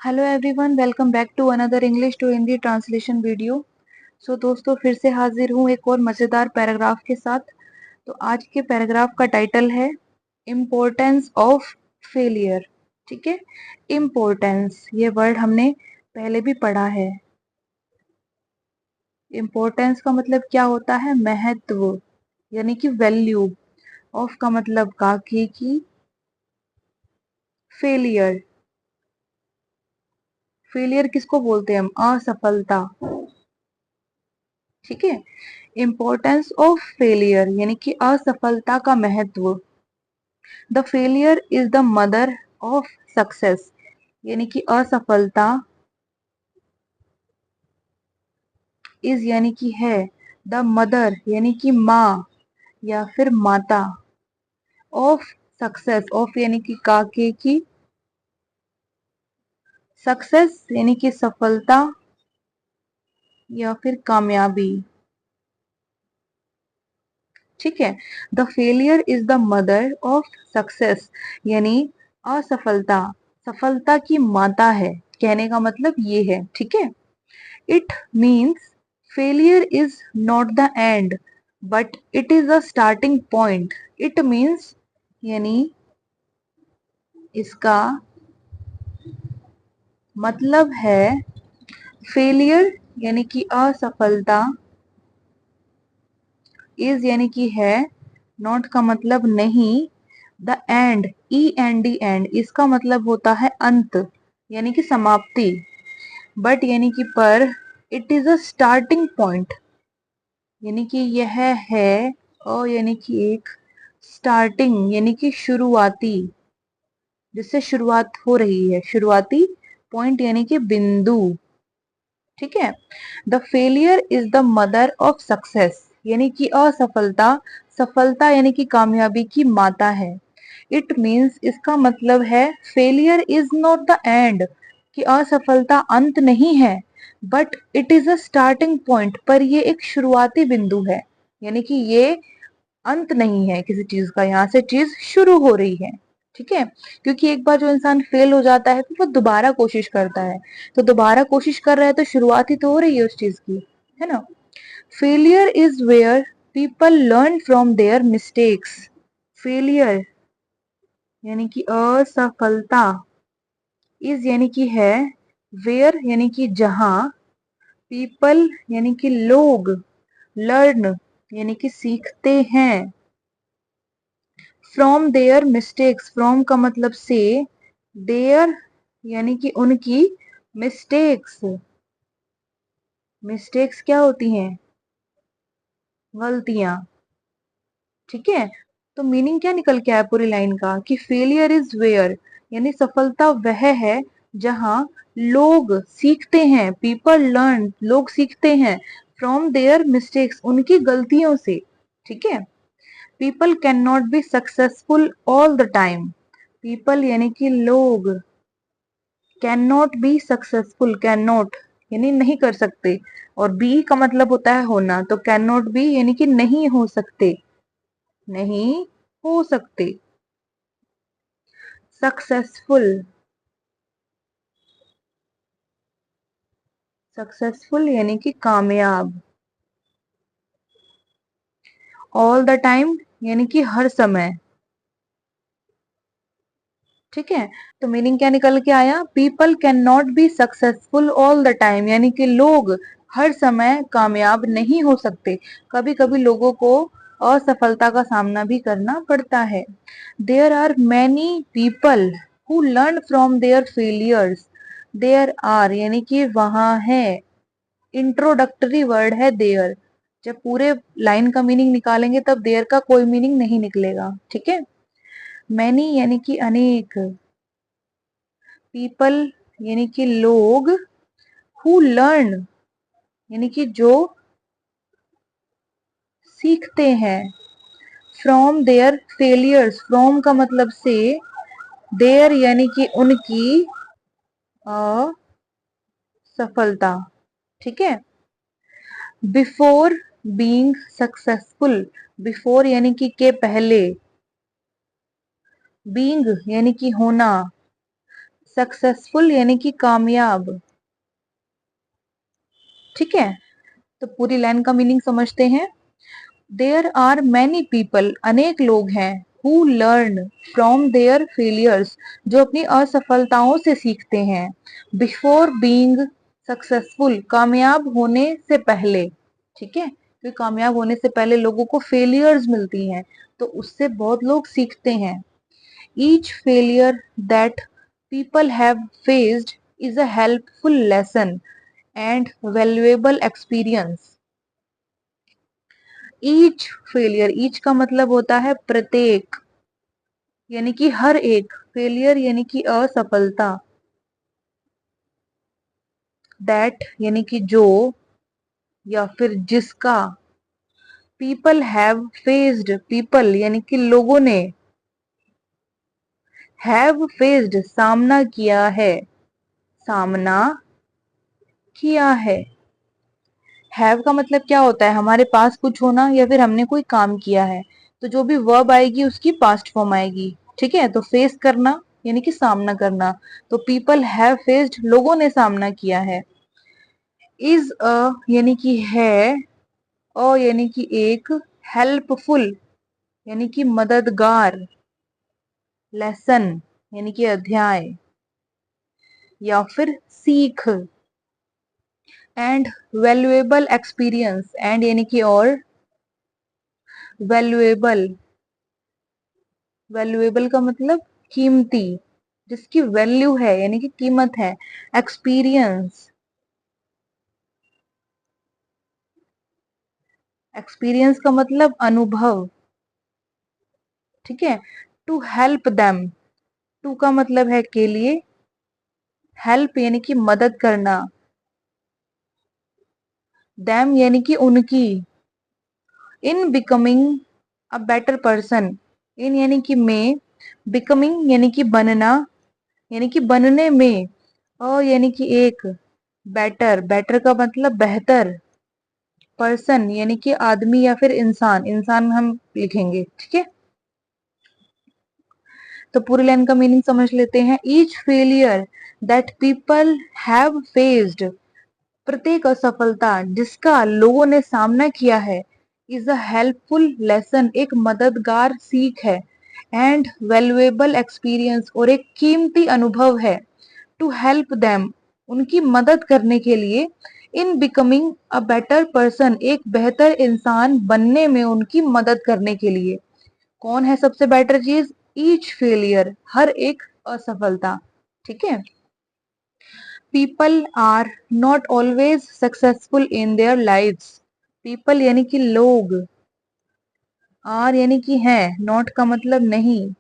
Hello everyone, welcome back to another English to Hindi translation video. दोस्तों फिर से हाजिर हूँ एक और मज़ेदार पैराग्राफ के साथ। तो आज के पैराग्राफ का टाइटल है इम्पोर्टेंस ऑफ फेलियर। ठीक है, इम्पोर्टेंस ये वर्ड हमने पहले भी पढ़ा है। इम्पोर्टेंस का मतलब क्या होता है? महत्व, यानी कि वैल्यू। ऑफ का मतलब काके की। फेलियर, फेलियर किसको बोलते हैं हम? असफलता। ठीक है, इम्पोर्टेंस ऑफ फेलियर यानी कि असफलता का महत्व। The failure is the mother of success, यानी कि असफलता इज यानी कि है, द मदर यानी कि माँ या फिर माता, ऑफ सक्सेस, ऑफ यानी कि काके की, सक्सेस यानी कि सफलता या फिर कामयाबी। ठीक है, the failure is the mother of success यानी असफलता सफलता की माता है। कहने का मतलब ये है। ठीक है, it means failure is not the and but it is a starting point. It means यानी इसका मतलब है फेलियर यानी कि असफलता, इज यानी कि है, नॉट का मतलब नहीं, the end, E N D end, इसका मतलब होता है अंत यानी कि समाप्ति, बट यानी कि पर, it is a starting point यानी कि यह है, और यानी कि एक, स्टार्टिंग यानी कि शुरुआती, जिससे शुरुआत हो रही है, शुरुआती पॉइंट यानी कि बिंदु। ठीक है, the failure is the mother of success यानी कि असफलता सफलता यानी कि कामयाबी की माता है। इट मीन्स इसका मतलब है failure is not the and, कि असफलता अंत नहीं है, but it is a starting point, पर ये एक शुरुआती बिंदु है, यानी कि ये अंत नहीं है किसी चीज का, यहाँ से चीज शुरू हो रही है। ठीक है, क्योंकि एक बार जो इंसान फेल हो जाता है तो वो दोबारा कोशिश करता है, तो दोबारा कोशिश कर रहा है तो शुरुआत ही तो हो रही है उस चीज की, है ना। Failure is where people learn from their mistakes. Failure यानी कि असफलता, इज यानी कि है, वेयर यानी कि जहां, पीपल यानी कि लोग, लर्न यानी कि सीखते हैं, फ्रॉम देयर मिस्टेक्स, फ्रॉम का मतलब से, देयर यानी कि उनकी, मिस्टेक्स, मिस्टेक्स क्या होती हैं? गलतियां। ठीक है, तो मीनिंग क्या निकल के आया पूरी लाइन का कि फेलियर इज वेयर यानी सफलता वह है जहां लोग सीखते हैं, पीपल लर्न, लोग सीखते हैं, फ्रॉम देयर मिस्टेक्स, उनकी गलतियों से। ठीक है, people can not be successful all the time, people यानी कि लोग, can not be successful, can not यानी नहीं कर सकते, और बी का मतलब होता है होना, तो कैन नॉट बी यानी कि नहीं हो सकते, नहीं हो सकते। सक्सेसफुल, सक्सेसफुल यानी कि कामयाब। ऑल द टाइम यानी कि हर समय। ठीक है, तो मीनिंग क्या निकल के आया? People can not be successful all the time यानी कि लोग हर समय कामयाब नहीं हो सकते, कभी कभी लोगों को असफलता का सामना भी करना पड़ता है। There are many people who learn from their failures. There are यानी कि वहां है, इंट्रोडक्टरी वर्ड है देयर, जब पूरे लाइन का मीनिंग निकालेंगे तब देयर का कोई मीनिंग नहीं निकलेगा। ठीक है, मैनी यानी कि अनेक, पीपल यानी कि लोग, हु लर्न यानी कि जो सीखते हैं, फ्रॉम देयर फेलियर्स, फ्रॉम का मतलब से, देयर यानी कि उनकी, असफलता। ठीक है, बिफोर बीइंग सक्सेसफुल, बिफोर यानी कि के पहले, बीइंग यानी कि होना, सक्सेसफुल यानी कि कामयाब। ठीक है, तो पूरी लाइन का मीनिंग समझते हैं। देयर आर मैनी पीपल, अनेक लोग हैं, who learn from their failures, जो अपनी असफलताओं से सीखते हैं, बिफोर बीइंग सक्सेसफुल, कामयाब होने से पहले। ठीक है, क्योंकि कामयाब होने से पहले लोगों को फेलियर्स मिलती हैं, तो उससे बहुत लोग सीखते हैं। Each failure that people have faced is a helpful lesson and valuable experience. Each failure, each का मतलब होता है प्रत्येक, यानी कि हर एक, फेलियर यानी कि असफलता, दैट यानी कि जो या फिर जिसका, पीपल हैव फेस्ड, पीपल यानी कि लोगों ने, हैव फेस्ड सामना किया है, सामना किया है। हैव का मतलब क्या होता है, हमारे पास कुछ होना या फिर हमने कोई काम किया है, तो जो भी वर्ब आएगी उसकी पास्ट फॉर्म आएगी। ठीक है, तो फेस करना यानी कि सामना करना, तो पीपल हैव फेस्ड, लोगों ने सामना किया है। इज अ यानी कि है, अ यानी कि एक, हेल्पफुल यानी कि मददगार, लेसन यानी कि अध्याय या फिर सीख, एंड वैल्यूएबल एक्सपीरियंस, एंड यानी कि और, वैल्यूएबल, वैल्यूएबल का मतलब कीमती, जिसकी वैल्यू है यानी कि कीमत है। एक्सपीरियंस, एक्सपीरियंस का मतलब अनुभव। ठीक है, टू हेल्प देम, टू का मतलब है के लिए, हेल्प यानी कि मदद करना, देम यानी कि उनकी, in becoming a better person, in यानी कि में, बिकमिंग यानी कि बनना, यानी कि बनने में, और यानी कि एक, बेटर, बेटर का मतलब बेहतर, पर्सन यानी कि आदमी या फिर इंसान, इंसान हम लिखेंगे। ठीक है, तो पूरी लाइन का मीनिंग समझ लेते हैं। Each failure that people have faced, प्रत्येक असफलता जिसका लोगों ने सामना किया है, इज अ हेल्पफुल लेसन, एक मददगार सीख है, एंड वैल्यूएबल एक्सपीरियंस, और एक कीमती अनुभव है, टू हेल्प देम, उनकी मदद करने के लिए, इन बिकमिंग अ बेटर पर्सन, एक बेहतर इंसान बनने में उनकी मदद करने के लिए। कौन है सबसे बेटर चीज, ईच फेलियर, हर एक असफलता। ठीक है, people are not always successful in their lives, people यानी कि लोग, आर यानी कि हैं, नॉट का मतलब नहीं,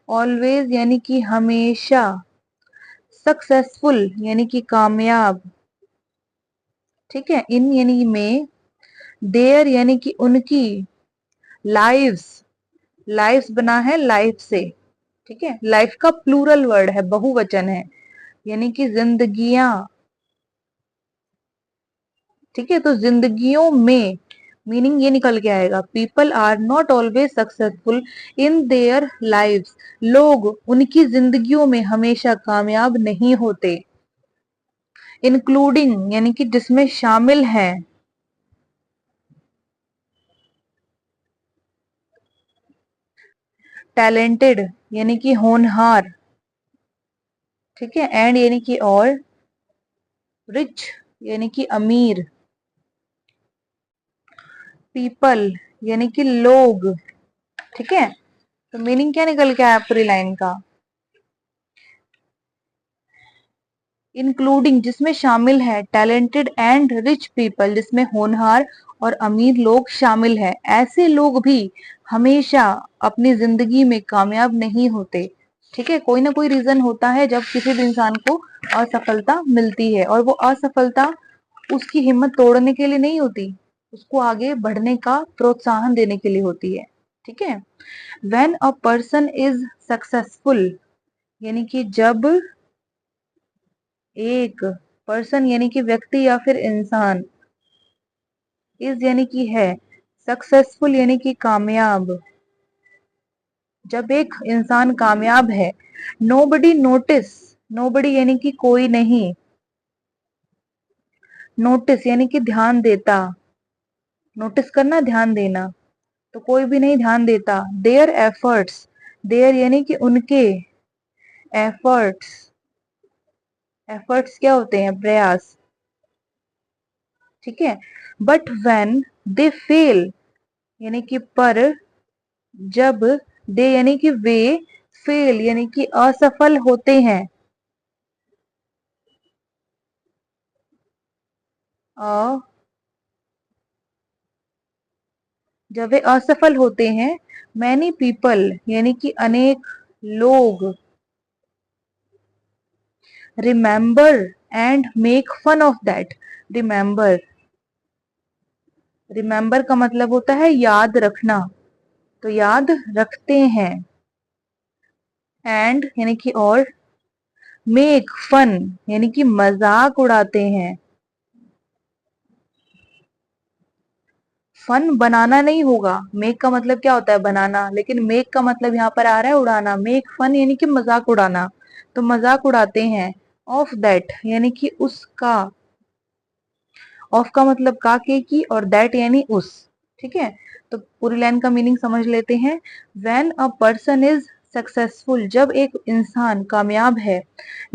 ऑलवेज यानी कि हमेशा, सक्सेसफुल यानी कि कामयाब। ठीक है, इन यानी में, देयर यानी कि उनकी, लाइव्स, लाइव्स बना है लाइफ से। ठीक है, लाइफ का प्लूरल वर्ड है, बहुवचन है, यानी कि जिंदगियां। ठीक है, तो जिंदगियों में मीनिंग ये निकल के आएगा, people are not always successful in their lives, लोग उनकी जिंदगियों में हमेशा कामयाब नहीं होते। इंक्लूडिंग यानी कि जिसमें शामिल है, टैलेंटेड यानी कि होनहार। ठीक है, एंड यानी कि और, रिच यानी कि अमीर, पीपल यानी कि लोग। ठीक है, तो मीनिंग क्या निकल के आया पूरी लाइन का, इंक्लूडिंग जिसमें शामिल है, टैलेंटेड एंड रिच पीपल जिसमें होनहार और अमीर लोग शामिल है, ऐसे लोग भी हमेशा अपनी जिंदगी में कामयाब नहीं होते। ठीक है, कोई ना कोई रीजन होता है जब किसी भी इंसान को असफलता मिलती है, और वो असफलता उसकी हिम्मत तोड़ने के लिए नहीं होती, उसको आगे बढ़ने का प्रोत्साहन देने के लिए होती है। ठीक है, when a person is successful, यानी कि जब एक, पर्सन यानी कि व्यक्ति या फिर इंसान, इज यानी कि है, सक्सेसफुल यानी कि कामयाब, जब एक इंसान कामयाब है, नोबडी नोटिस, नोबडी यानी कि कोई नहीं, नोटिस यानी कि ध्यान देता, नोटिस करना ध्यान देना, तो कोई भी नहीं ध्यान देता। देयर एफर्ट्स, देयर यानी कि उनके, एफर्ट्स, एफर्ट्स क्या होते हैं, प्रयास, ठीक है। बट व्हेन दे फेल यानी कि पर, जब, दे यानी कि वे, फेल यानी कि असफल होते हैं, जब वे असफल होते हैं, मैनी पीपल यानी कि अनेक लोग, remember and make fun of that, remember, remember का मतलब होता है याद रखना, तो याद रखते हैं, एंड यानी कि और, मेक फन यानी कि मजाक उड़ाते हैं। फन बनाना नहीं होगा, मेक का मतलब क्या होता है, बनाना, लेकिन मेक का मतलब यहाँ पर आ रहा है उड़ाना, मेक फन यानी कि मजाक उड़ाना, तो मजाक उड़ाते हैं। ऑफ दैट यानी कि उसका, ऑफ का मतलब का, के की, और दैट यानी उस, ठीक है। तो पूरी लाइन का मीनिंग समझ लेते हैं। When a person is successful, जब एक इंसान कामयाब है,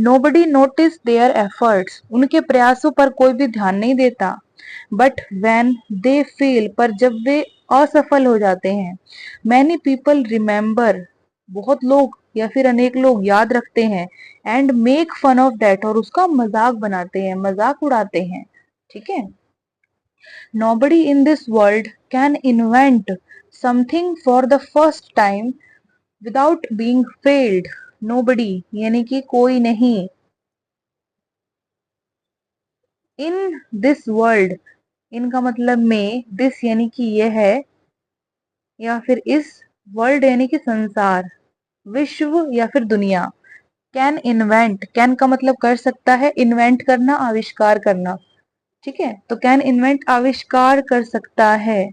नोबडी नोटिस देयर एफर्ट्स, उनके प्रयासों पर कोई भी ध्यान नहीं देता। बट व्हेन दे फेल, पर जब वे असफल हो जाते हैं, मैनी पीपल रिमेंबर, बहुत लोग या फिर अनेक लोग याद रखते हैं, and make fun of that, और उसका मजाक बनाते हैं, मजाक उड़ाते हैं, ठीक है। Nobody in this world can invent something for the first time without being failed. Nobody यानी कि कोई नहीं, in this world, इनका मतलब में, this यानी कि यह है, या फिर इस, वर्ल्ड यानी कि संसार, विश्व या फिर दुनिया। कैन इन्वेंट, कैन का मतलब कर सकता है, इन्वेंट करना, आविष्कार करना, ठीक है। तो कैन इन्वेंट आविष्कार कर सकता है,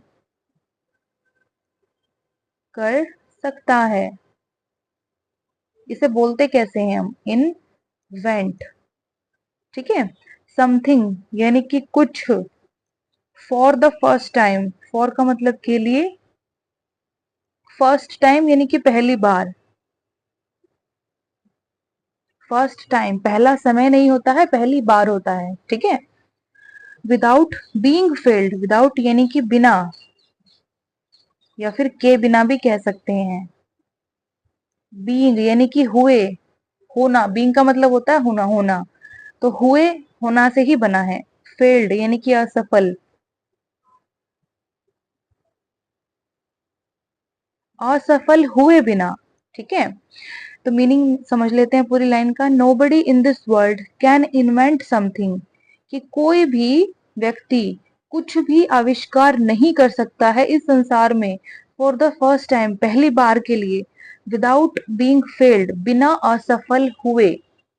कर सकता है। इसे बोलते कैसे हैं हम, इनवेंट, ठीक है। समथिंग यानी कि कुछ, for the first time, for का मतलब के लिए, फर्स्ट टाइम यानी कि पहली बार, फर्स्ट टाइम पहला समय नहीं होता है, पहली बार होता है, ठीक है। विदाउट बीइंग फेल्ड, विदाउट यानी कि बिना, या फिर के बिना भी कह सकते हैं। बीइंग यानी कि हुए, होना, बीइंग का मतलब होता है होना, होना, तो हुए, होना से ही बना है। फेल्ड यानी कि असफल, असफल हुए बिना, ठीक है। तो मीनिंग समझ लेते हैं पूरी लाइन का। Nobody in this world can invent something, कि कोई भी व्यक्ति कुछ भी आविष्कार नहीं कर सकता है इस संसार में, फॉर द फर्स्ट टाइम पहली बार के लिए, विदाउट बीइंग फेल्ड बिना असफल हुए,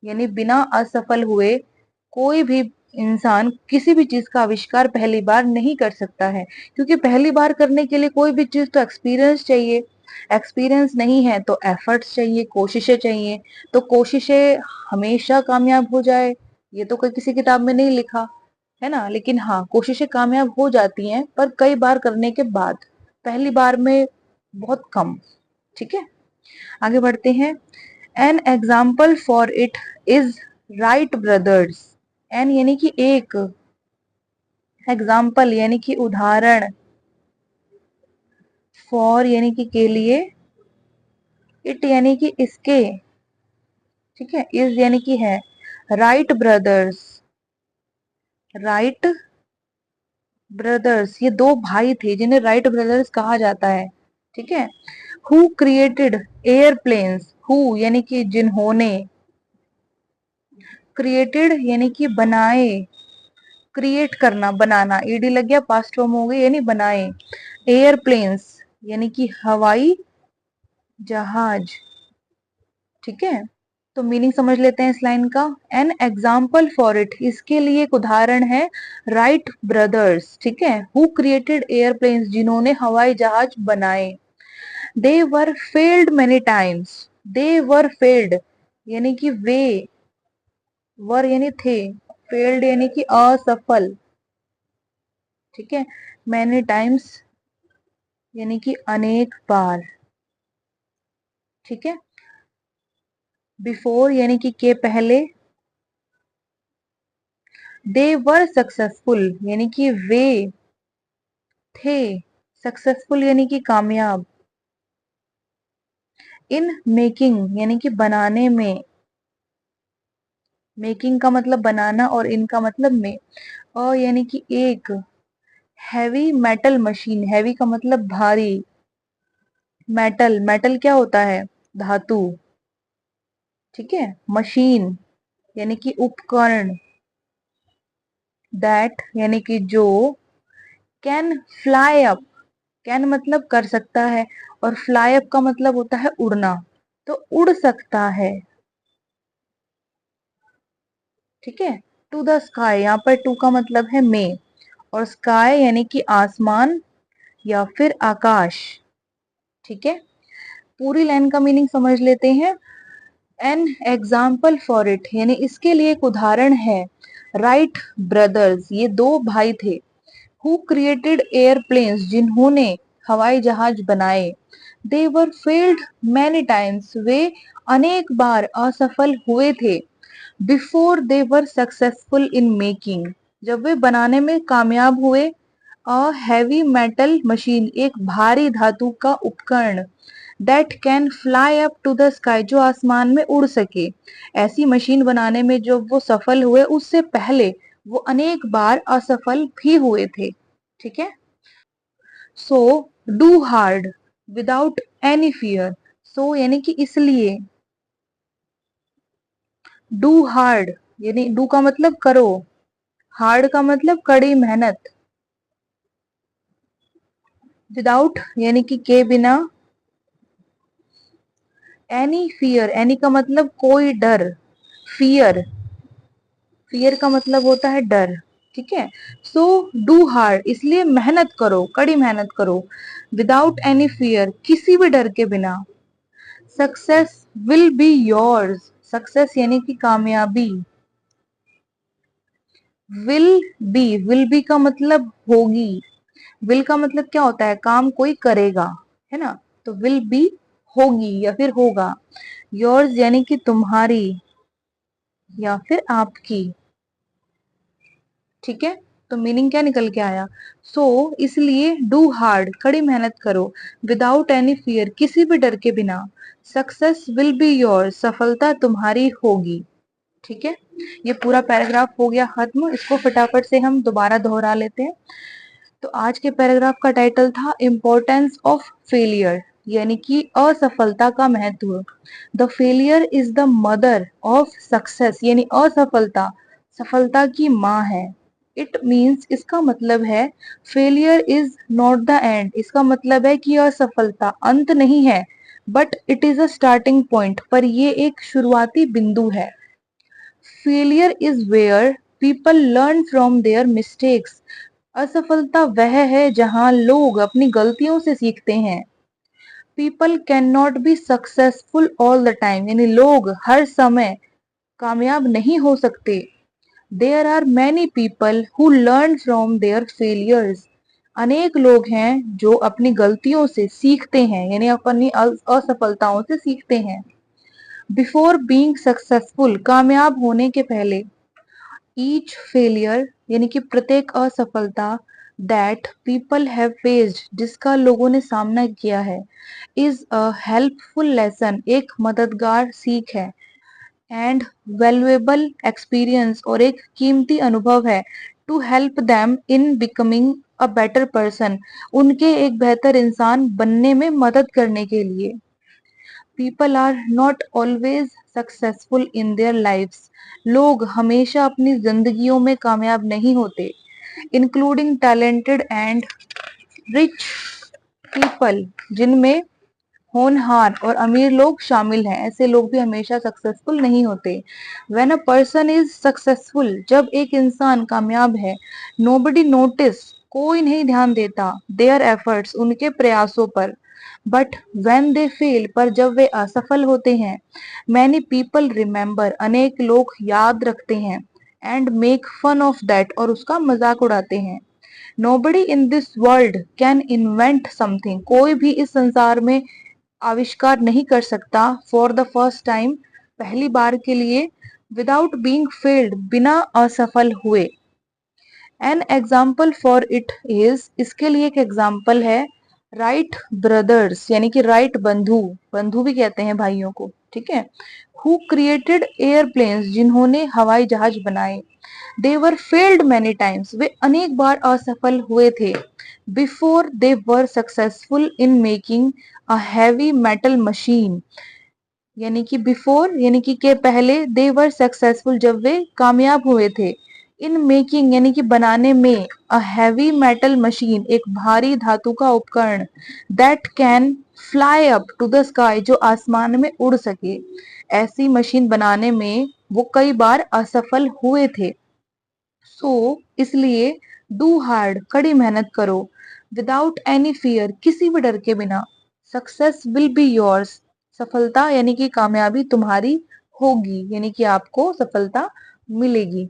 यानी बिना असफल हुए कोई भी इंसान किसी भी चीज का आविष्कार पहली बार नहीं कर सकता है। क्योंकि पहली बार करने के लिए कोई भी चीज तो एक्सपीरियंस चाहिए, एक्सपीरियंस नहीं है तो एफर्ट्स चाहिए, कोशिशें चाहिए। तो कोशिशें हमेशा कामयाब हो जाए ये तो कोई किसी किताब में नहीं लिखा है ना, लेकिन हाँ कोशिशें कामयाब हो जाती हैं, पर कई बार करने के बाद, पहली बार में बहुत कम, ठीक है। आगे बढ़ते हैं। An example for it is Wright brothers, an यानी कि एक, एग्जाम्पल यानी कि उदाहरण, फॉर यानी कि के लिए, इट यानी कि इसके, ठीक है, इज यानी कि है। राइट ब्रदर्स, राइट ब्रदर्स ये दो भाई थे जिन्हें राइट ब्रदर्स कहा जाता है, ठीक है। हु क्रिएटेड एयरप्लेन्स, हु यानी कि जिन्होंने, क्रिएटेड यानी कि बनाए, क्रिएट करना, बनाना, ईडी लग गया, पास्ट फॉर्म हो गई, यानी बनाए। एयरप्लेन्स यानी कि हवाई जहाज, ठीक है। तो मीनिंग समझ लेते हैं इस लाइन का। एन एग्जाम्पल फॉर इट, इसके लिए एक उदाहरण है, राइट ब्रदर्स, ठीक है, हु क्रिएटेड एयरप्लेन्स, जिन्होंने हवाई जहाज बनाए। दे वर फेल्ड मेनी टाइम्स, दे वर फेल्ड यानी कि वे, वर यानी थे, फेल्ड यानी कि असफल, ठीक है। मैनी टाइम्स यानी कि अनेक बार, ठीक है। बिफोर यानी कि के पहले, दे वर सक्सेसफुल यानी कि वे थे सक्सेसफुल यानी कि कामयाब, इन मेकिंग यानी कि बनाने में, मेकिंग का मतलब बनाना और इन का मतलब में, और यानी कि एक, हैवी मेटल मशीन, हैवी का मतलब भारी, मेटल, मेटल क्या होता है, धातु, ठीक है। मशीन यानी कि उपकरण, दैट यानी कि जो, कैन फ्लाई अप, कैन मतलब कर सकता है, और फ्लाई अप का मतलब होता है उड़ना, तो उड़ सकता है, ठीक है। टू द स्काई, यहाँ पर टू का मतलब है में, और स्काई यानी कि आसमान या फिर आकाश, ठीक है। पूरी लाइन का मीनिंग समझ लेते हैं। एन एग्जाम्पल फॉर इट यानी इसके लिए एक उदाहरण है, राइट ब्रदर्स ये दो भाई थे, हु क्रिएटेड एयरप्लेन्स जिन्होंने हवाई जहाज बनाए, दे वर फेल्ड मैनी टाइम्स वे अनेक बार असफल हुए थे, before they were successful in making जब वे बनाने में कामयाब हुए, अ हैवी मेटल मशीन एक भारी धातु का उपकरण, that can fly up to the sky जो आसमान में उड़ सके, ऐसी मशीन बनाने में जो वो सफल हुए उससे पहले वो अनेक बार असफल भी हुए थे, ठीक है। So do hard without any fear, so यानी कि इसलिए, डू हार्ड यानी डू का मतलब करो, हार्ड का मतलब कड़ी मेहनत, विदाउट यानी कि के बिना, एनी फियर, एनी का मतलब कोई डर, फियर, फियर का मतलब होता है डर, ठीक है। सो डू हार्ड इसलिए मेहनत करो, कड़ी मेहनत करो, विदाउट एनी फियर किसी भी डर के बिना, success will be yours, success यानी कि कामयाबी, विल बी का मतलब होगी, विल का मतलब क्या होता है, काम कोई करेगा, है ना, तो विल बी होगी या फिर होगा, योर्स यानी कि तुम्हारी या फिर आपकी, ठीक है। तो मीनिंग क्या निकल के आया, सो इसलिए डू हार्ड कड़ी मेहनत करो, विदाउट एनी फियर किसी भी डर के बिना, सक्सेस विल बी योर सफलता तुम्हारी होगी, ठीक है। ये पूरा पैराग्राफ हो गया खत्म, इसको फटाफट से हम दोबारा दोहरा लेते हैं। तो आज के पैराग्राफ का टाइटल था इम्पोर्टेंस ऑफ फेलियर यानी कि असफलता का महत्व, the failure is the mother of success यानी असफलता सफलता की माँ है, इट मीन्स इसका मतलब है failure is not the end, इसका मतलब है कि असफलता अंत नहीं है, but it is a starting point, पर ये एक शुरुआती बिंदु है। Failure is where people learn from their mistakes, असफलता वह है जहां लोग अपनी गलतियों से सीखते हैं। People can not be successful all the time यानी लोग हर समय कामयाब नहीं हो सकते। There are many people who learn from their failures, अनेक लोग हैं जो अपनी गलतियों से सीखते हैं यानी अपनी असफलताओं से सीखते हैं। बिफोर बीइंग सक्सेसफुल कामयाब होने के पहले, ईच फेलियर यानी कि प्रत्येक असफलता, दैट पीपल हैव फेस्ड जिसका लोगों ने सामना किया है, इज अ हेल्पफुल लेसन एक मददगार सीख है, एंड वैल्यूएबल एक्सपीरियंस और एक कीमती अनुभव है, to help them in becoming a better person उनके एक बेहतर इंसान बनने में मदद करने के लिए। People are not always successful in their lifes, लोग हमेशा अपनी जिंदगियों में कामयाब नहीं होते, including talented and rich people जिनमें होनहार और अमीर लोग शामिल हैं, ऐसे लोग भी हमेशा सक्सेसफुल नहीं होते। When a person is successful जब एक इंसान कामयाब है, नोबडी नोटिस कोई नहीं ध्यान देता, देयर एफर्ट्स उनके प्रयासों पर, बट वेन दे फेल, पर जब वे असफल होते हैं, मैनी पीपल रिमेंबर, अनेक लोग याद रखते हैं, and make fun of that, और उसका मजाक उड़ाते हैं। Nobody in this world can invent something, कोई भी इस संसार में आविष्कार नहीं कर सकता फॉर द फर्स्ट टाइम, पहली बार के लिए, विदाउट बीइंग फेल्ड, बिना असफल हुए। N example for it is, इसके लिए एक एग्जाम्पल है राइट ब्रदर्स, यानी कि राइट बंधु, बंधु भी कहते हैं भाइयों को, ठीक है। हु क्रिएटेड एयरप्लेन्स, जिन्होंने हवाई जहाज बनाए। दे वर फेल्ड मैनी टाइम्स, वे अनेक बार असफल हुए थे। Before they were successful in making a heavy metal machine, यानी कि बिफोर यानी कि के पहले, दे वर सक्सेसफुल, जब वे कामयाब हुए थे, इन मेकिंग यानी कि बनाने में, अ हैवी मेटल मशीन, एक भारी धातु का उपकरण, that can fly up to the sky, जो आसमान में उड़ सके, ऐसी मशीन बनाने में वो कई बार असफल हुए थे। सो इसलिए डू हार्ड, कड़ी मेहनत करो, विदाउट एनी फियर, किसी भी डर के बिना, सक्सेस विल बी योर्स, सफलता यानी कि कामयाबी तुम्हारी होगी, यानी कि आपको सफलता मिलेगी।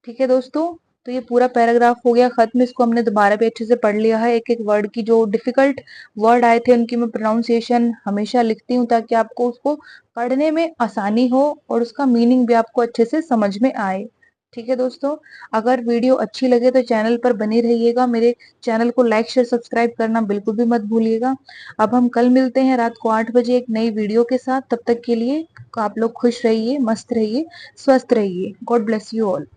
ठीक है दोस्तों, तो ये पूरा पैराग्राफ हो गया खत्म। इसको हमने दोबारा भी अच्छे से पढ़ लिया है। एक एक वर्ड की जो डिफिकल्ट वर्ड आए थे उनकी मैं प्रोनाउंसिएशन हमेशा लिखती हूँ ताकि आपको उसको पढ़ने में आसानी हो और उसका मीनिंग भी आपको अच्छे से समझ में आए। ठीक है दोस्तों, अगर वीडियो अच्छी लगे तो चैनल पर बने रहिएगा, मेरे चैनल को लाइक शेयर सब्सक्राइब करना बिल्कुल भी मत भूलिएगा। अब हम कल मिलते हैं रात को 8 बजे एक नई वीडियो के साथ। तब तक के लिए आप लोग खुश रहिए, मस्त रहिए, स्वस्थ रहिए। God bless you all.